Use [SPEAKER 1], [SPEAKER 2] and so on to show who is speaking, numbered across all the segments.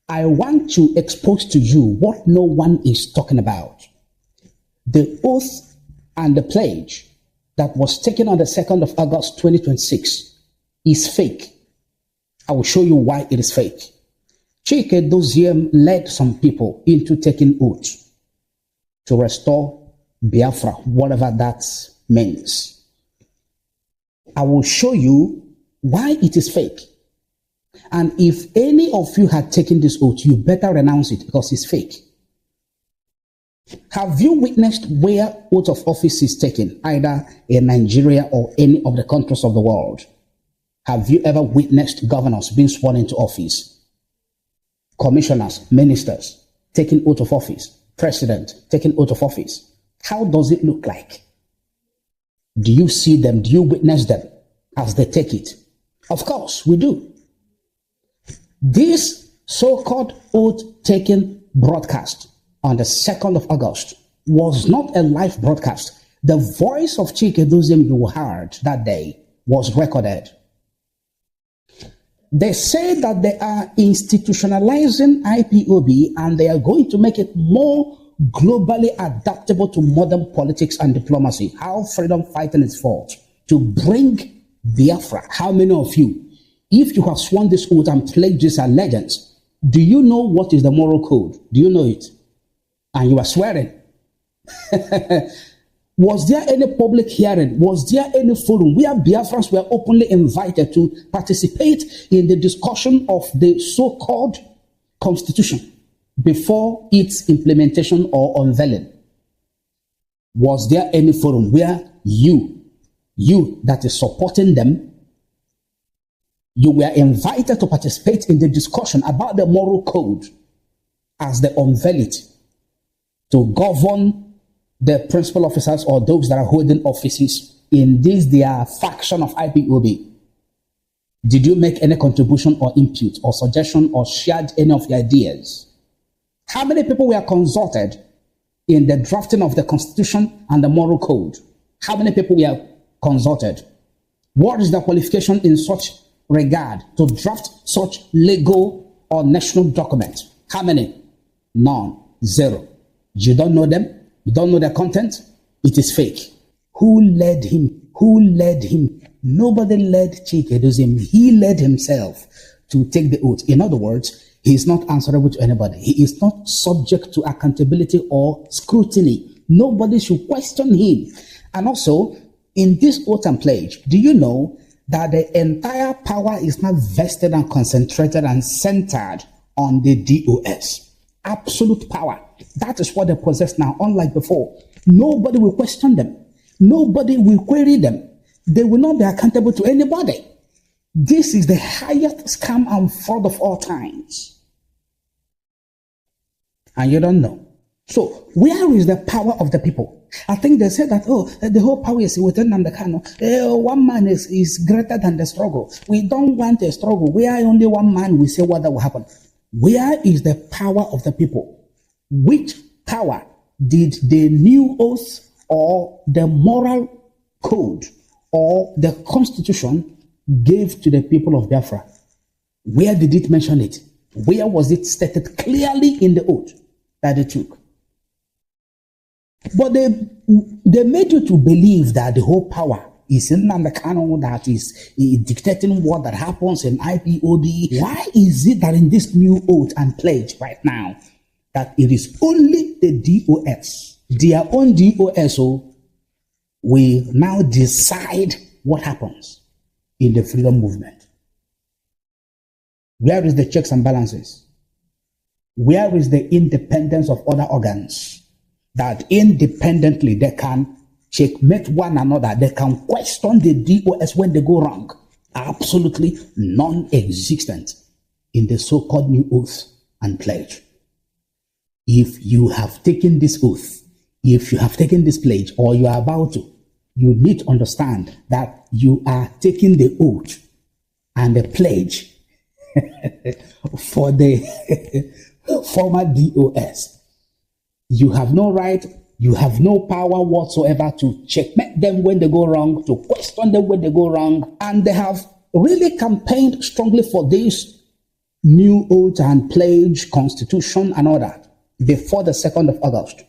[SPEAKER 1] I want to expose to you what no one is talking about. The oath and the pledge that was taken on the 2nd of August 2026 is fake. I will show you why it is fake. Chika Edoziem led some people into taking oath to restore Biafra, whatever that means. I will show you why it is fake. And if any of you had taken this oath, you better renounce it because it's fake. Have you witnessed where oath of office is taken, either in Nigeria or any of the countries of the world? Have you ever witnessed governors being sworn into office? Commissioners, ministers taking oath of office, president taking oath of office? How does it look like? Do you see them? Do you witness them as they take it? Of course, we do. This so-called oath-taking broadcast on the 2nd of August was not a live broadcast. The voice of Chika Edoziem you heard that day was recorded. They say that they are institutionalizing IPOB and they are going to make it more globally adaptable to modern politics and diplomacy. How freedom fighting is fought to bring Biafra. How many of you, if you have sworn this oath and pledged this allegiance, do you know what is the moral code? Do you know it? And you are swearing. Was there any public hearing? Was there any forum where Biafrans were openly invited to participate in the discussion of the so-called constitution before its implementation or unveiling? Was there any forum where you that is supporting them, you were invited to participate in the discussion about the moral code as they unveil it to govern the principal officers or those that are holding offices in this their faction of IPOB? Did you make any contribution or input or suggestion or shared any of your ideas? How many people were consulted in the drafting of the constitution and the moral code? How many people were consulted? What is the qualification in such regard to draft such legal or national document? How many? None. Zero. You don't know them? You don't know their content? It is fake. Who led him? Who led him? Nobody led Chika Edoziem. He led himself to take the oath. In other words, he is not answerable to anybody. He is not subject to accountability or scrutiny. Nobody should question him. And also, in this oath and pledge, do you know that the entire power is not vested and concentrated and centered on the DOS? Absolute power. That is what they possess now, unlike before. Nobody will question them. Nobody will query them. They will not be accountable to anybody. This is the highest scam and fraud of all times. And you don't know. So, where is the power of the people? I think they said that, the whole power is within Nnamdi Kanu. One man is greater than the struggle. We don't want a struggle. We are only one man. We say what that will happen. Where is the power of the people? Which power did the new oath or the moral code or the constitution give to the people of Biafra? Where did it mention it? Where was it stated clearly in the oath that they took? But they made you to believe that the whole power is in Nnamdi Kanu, that is dictating what that happens in IPOB. Why is it that in this new oath and pledge right now, that it is only the DOS, their own DOS, will now decide what happens in the freedom movement? Where is the checks and balances? Where is the independence of other organs that independently they can checkmate one another? They can question the DOS when they go wrong. Absolutely non-existent in the so-called new oath and pledge. If you have taken this oath, if you have taken this pledge, or you are about to, you need to understand that you are taking the oath and the pledge for the former DOS. You have no right, you have no power whatsoever to checkmate them when they go wrong, to question them when they go wrong. And they have really campaigned strongly for this new oath and pledge, constitution, and all that before the 2nd of August.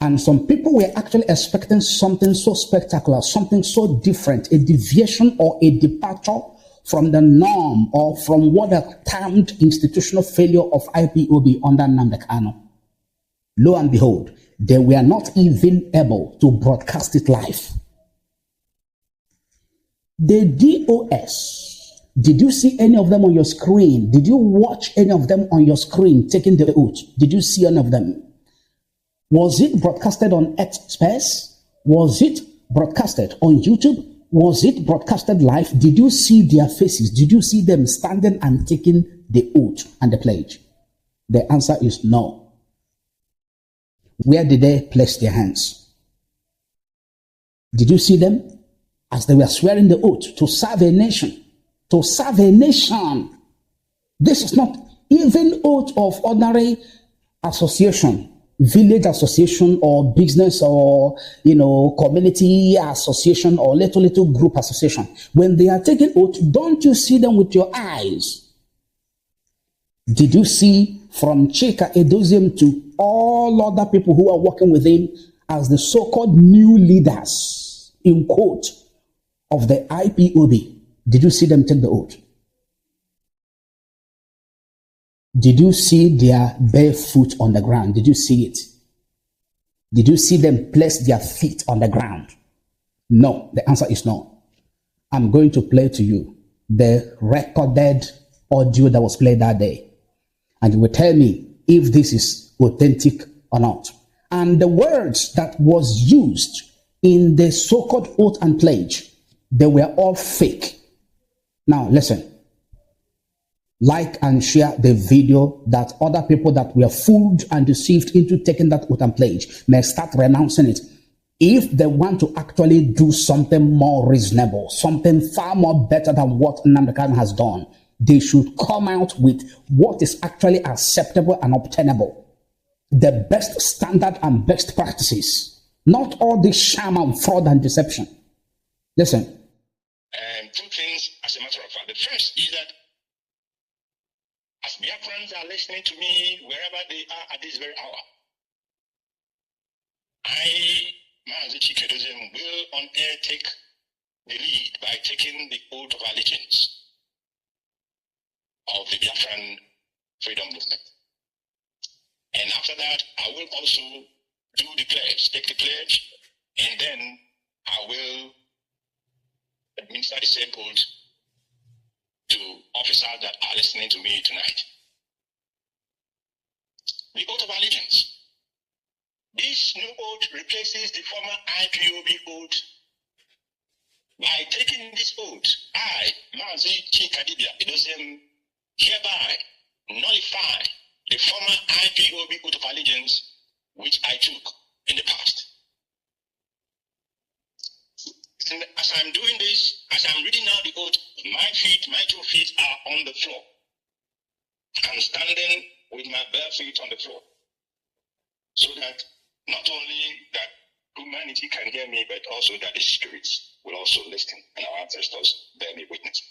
[SPEAKER 1] And some people were actually expecting something so spectacular, something so different, a deviation or a departure from the norm or from what are termed institutional failure of IPOB under Nnamdi Kanu. Lo and behold, they were not even able to broadcast it live. The DOS, did you see any of them on your screen? Did you watch any of them on your screen taking the oath? Did you see any of them? Was it broadcasted on X Space? Was it broadcasted on YouTube? Was it broadcasted live? Did you see their faces? Did you see them standing and taking the oath and the pledge? The answer is no. Where did they place their hands? Did you see them as they were swearing the oath to serve a nation? To serve a nation. This is not even oath of ordinary association, village association or business or, community association or little group association. When they are taking oath, don't you see them with your eyes? Did you see from Chika Edoziem to all other people who are working with him as the so-called new leaders, in quote, of the IPOB? Did you see them take the oath? Did you see their bare foot on the ground? Did you see it? Did you see them place their feet on the ground? No. The answer is no. I'm going to play to you the recorded audio that was played that day. And you will tell me if this is authentic or not. And the words that was used in the so-called oath and pledge, they were all fake. Now, listen. Like and share the video that other people that were fooled and deceived into taking that oath and pledge may start renouncing it. If they want to actually do something more reasonable, something far more better than what Nnamdi Kanu has done, they should come out with what is actually acceptable and obtainable. The best standard and best practices. Not all this sham and fraud and deception. Listen.
[SPEAKER 2] Two things as a matter of fact. The first is that as Biafrans are listening to me wherever they are at this very hour, I, Mazi Nnamdi, will on air take the lead by taking the oath of allegiance of the Biafran freedom movement. And after that, I will also do the pledge, take the pledge, and then I will administer the same oath to officers that are listening to me tonight. The oath of allegiance. This new oath replaces the former IPOB oath. By taking this oath, I, Mazi Chika Edoziem, hereby nullify the former IPOB oath of allegiance which I took in the past. And as I'm doing this, as I'm reading out the oath, my 2 feet are on the floor. I'm standing with my bare feet on the floor. So that not only that humanity can hear me, but also that the spirits will also listen and our ancestors bear me witness.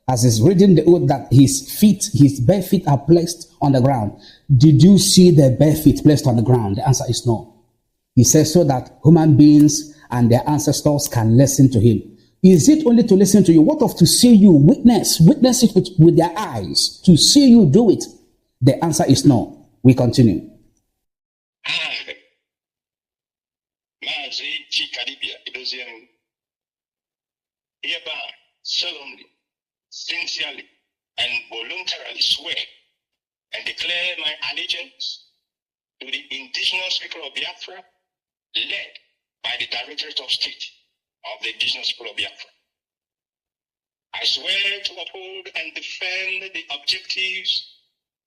[SPEAKER 1] As he's reading the oath that his bare feet are placed on the ground, did you see the bare feet placed on the ground? The answer is no. He says so that human beings and their ancestors can listen to him. Is it only to listen to you? What of to see you witness it with their eyes, to see you do it? The answer is no. We continue.
[SPEAKER 2] I, Mazi Chika Edoziem, hereby solemnly, sincerely, and voluntarily swear and declare my allegiance to the indigenous people of Biafra, led by the Directorate of State of the indigenous people of Biafra. I swear to uphold and defend the objectives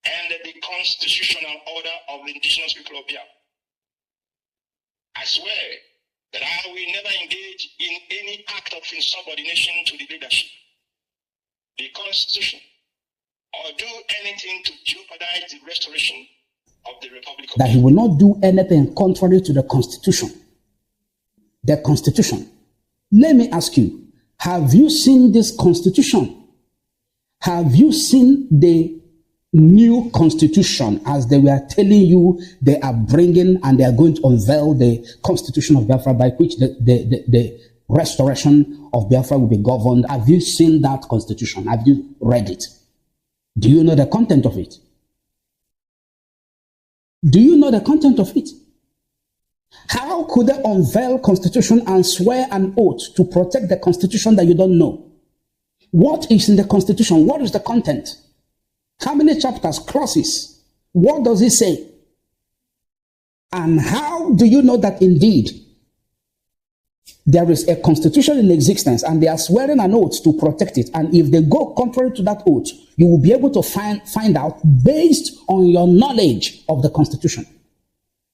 [SPEAKER 2] and the constitutional order of the indigenous people of Biafra. I swear that I will never engage in any act of insubordination to the leadership, the Constitution, or do anything to jeopardize the restoration of the Republic of
[SPEAKER 1] that he will not do anything contrary to the Constitution. The Constitution. Let me ask you, have you seen this Constitution? Have you seen the new constitution, as they were telling you they are bringing and they are going to unveil the constitution of Biafra by which the restoration of Biafra will be governed? Have you seen that constitution? Have you read it? Do you know the content of it? Do you know the content of it? How could they unveil constitution and swear an oath to protect the constitution that you don't know? What is in the constitution? What is the content? How many chapters, clauses? What does it say? And how do you know that indeed there is a constitution in existence and they are swearing an oath to protect it? And if they go contrary to that oath, you will be able to find out based on your knowledge of the constitution.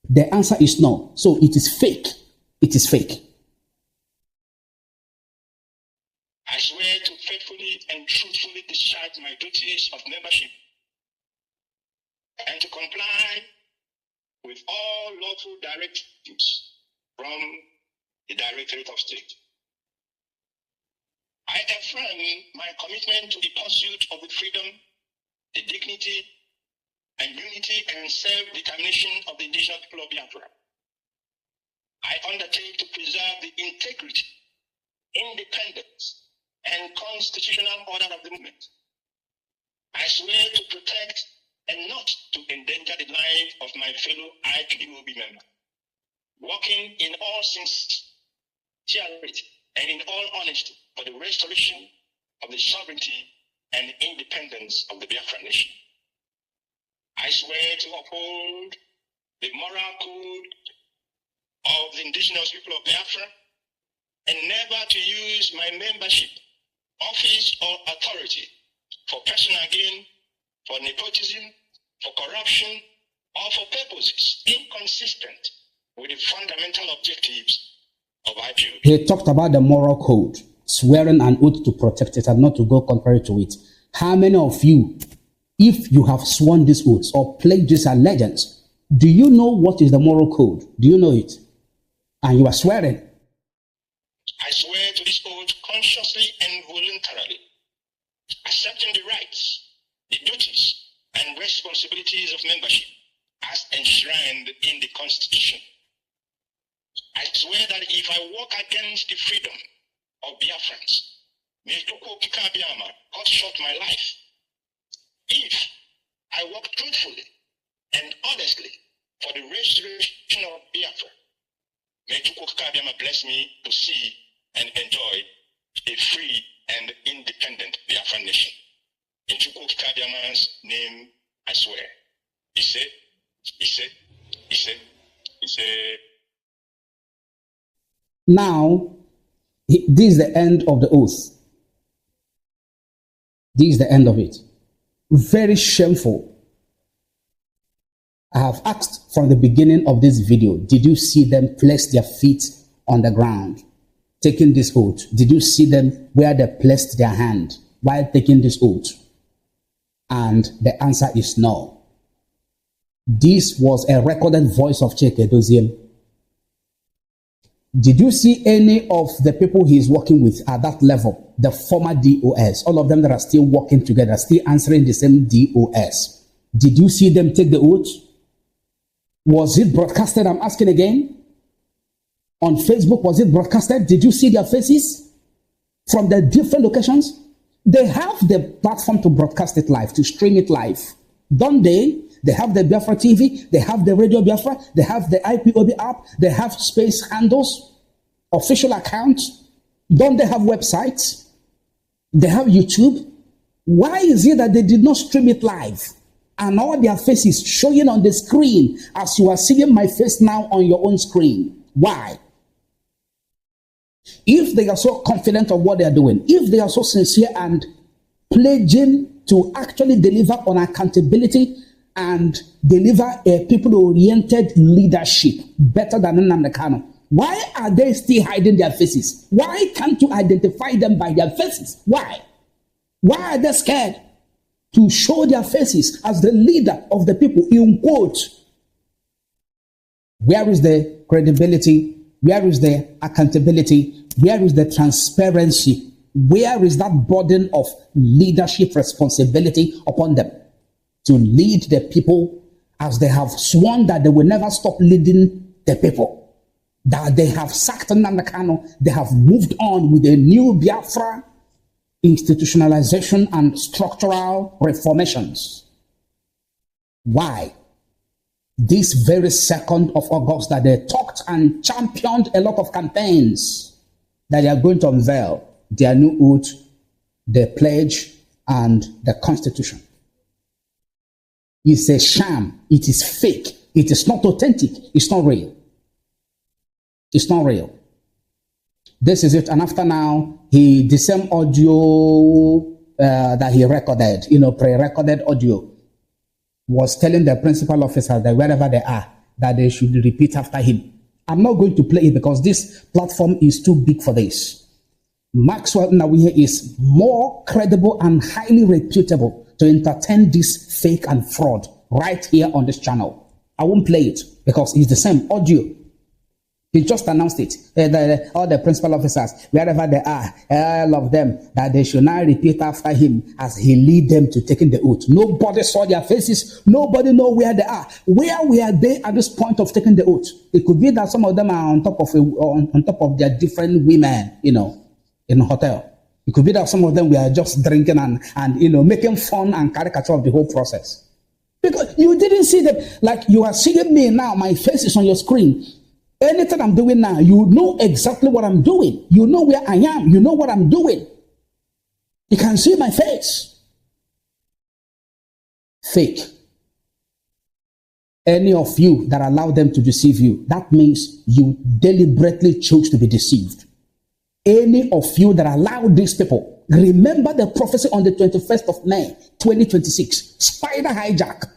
[SPEAKER 1] The answer is no. So it is fake. It is fake.
[SPEAKER 2] I swear to faithfully and truthfully discharge my duties of membership and to comply with all lawful directives from the Directorate of State. I affirm my commitment to the pursuit of the freedom, the dignity, and unity and self-determination of the indigenous people of Biafra. I undertake to preserve the integrity, independence, and constitutional order of the movement. I swear to protect and not to endanger the life of my fellow IPOB member, working in all sincerity and in all honesty for the restoration of the sovereignty and independence of the Biafra nation. I swear to uphold the moral code of the indigenous people of Biafra and never to use my membership, office, or authority for personal gain, for nepotism, for corruption, or for purposes inconsistent with the fundamental objectives of IPOB.
[SPEAKER 1] He talked about the moral code, swearing an oath to protect it and not to go contrary to it. How many of you, if you have sworn these oaths or pledged this allegiance, do you know what is the moral code? Do you know it? And you are swearing.
[SPEAKER 2] I swear to this oath consciously and voluntarily, accepting the rights, the duties, and responsibilities of membership as enshrined in the Constitution. I swear that if I walk against the freedom of Biafrans, may Chika Edoziem cut short my life. If I work truthfully and honestly for the restoration of Biafra, may Chika Edoziem bless me to see and enjoy a free and independent Biafran nation. In Chika Edoziem name, I swear. He said.
[SPEAKER 1] Now, this is the end of the oath. This is the end of it. Very shameful. I have asked from the beginning of this video, did you see them place their feet on the ground taking this oath? Did you see them where they placed their hand while taking this oath? And the answer is no. This was a recorded voice of Chika Edoziem. Did you see any of the people he is working with at that level, the former DOS, all of them that are still working together, still answering the same DOS? Did you see them take the oath? Was it broadcasted? I'm asking again. On Facebook, was it broadcasted? Did you see their faces from the different locations? They have the platform to broadcast it live, to stream it live. Don't they? They have the Biafra TV, they have the Radio Biafra, they have the IPOB app, they have space handles, official accounts. Don't they have websites? They have YouTube. Why is it that they did not stream it live? And all their faces showing on the screen as you are seeing my face now on your own screen. Why? If they are so confident of what they are doing, if they are so sincere and pledging to actually deliver on accountability and deliver a people-oriented leadership better than Nnamdi Kanu, why are they still hiding their faces? Why can't you identify them by their faces? Why? Why are they scared to show their faces as the leader of the people, in quote? Where is the credibility? Where is the accountability? Where is the transparency Where is that burden of leadership responsibility upon them to lead the people as they have sworn that they will never stop leading the people? That they have sacked Nnamdi Kanu, they have moved on with a new Biafra institutionalization and structural reformations. Why? This very 2nd of August that they talked and championed a lot of campaigns that they are going to unveil their new oath, the pledge, and the constitution. It's a sham. It is fake. It is not authentic. It's not real. It's not real. This is it. And after now, the same audio that he recorded, pre-recorded audio, was telling the principal officers that wherever they are, that they should repeat after him. I'm not going to play it because this platform is too big for this. Maxwell Nnawuihe is more credible and highly reputable to entertain this fake and fraud right here on this channel. I won't play it because it's the same audio. He just announced it. All the principal officers, wherever they are, all of them, that they should now repeat after him as he lead them to taking the oath. Nobody saw their faces. Nobody know where they are. Where were they at this point of taking the oath? It could be that some of them are on top of their different women, in a hotel. It could be that some of them were just drinking and making fun and caricature of the whole process. Because you didn't see them, like you are seeing me now, my face is on your screen. Anything I'm doing now, you know exactly what I'm doing. You know where I am. You know what I'm doing. You can see my face. Fake. Any of you that allow them to deceive you, that means you deliberately chose to be deceived. Any of you that allow these people, remember the prophecy on the 21st of May, 2026, spider hijack.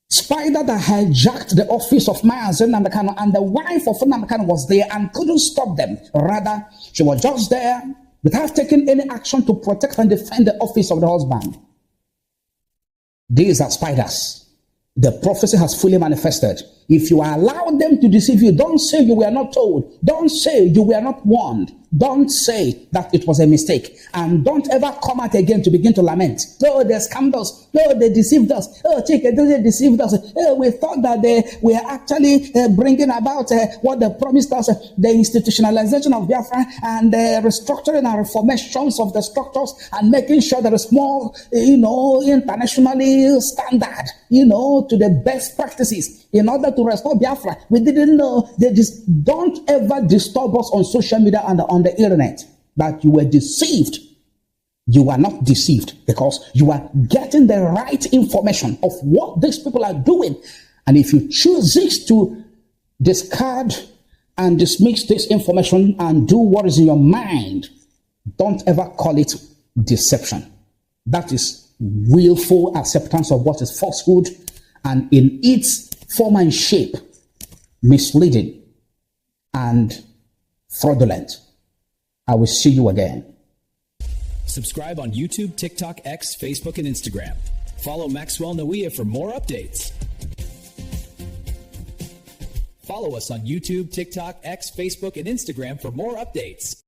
[SPEAKER 1] Spider that hijacked the office of Mazi Nnamdi Kanu, and the wife of Nnamdi Kanu was there and couldn't stop them. Rather, she was just there without taking any action to protect and defend the office of the husband. These are spiders. The prophecy has fully manifested. If you allow them to deceive you, don't say you were not told. Don't say you were not warned. Don't say that it was a mistake. And don't ever come out again to begin to lament. Oh, they scammed us. Oh, they deceived us. Oh, Chika Edoziem deceived us. Oh, we thought that they were actually bringing about what they promised us, the institutionalization of Biafra and the restructuring and reformations of the structures and making sure there is more, internationally standard, to the best practices in order to restore Biafra. We didn't know. They just don't ever disturb us on social media and on the internet that you were deceived. You are not deceived because you are getting the right information of what these people are doing. And if you choose to discard and dismiss this information and do what is in your mind, don't ever call it deception. That is willful acceptance of what is falsehood and in its form and shape, misleading and fraudulent. I will see you again.
[SPEAKER 3] Subscribe on YouTube, TikTok, X, Facebook, and Instagram. Follow Maxwell Nnawuihe for more updates. Follow us on YouTube, TikTok, X, Facebook, and Instagram for more updates.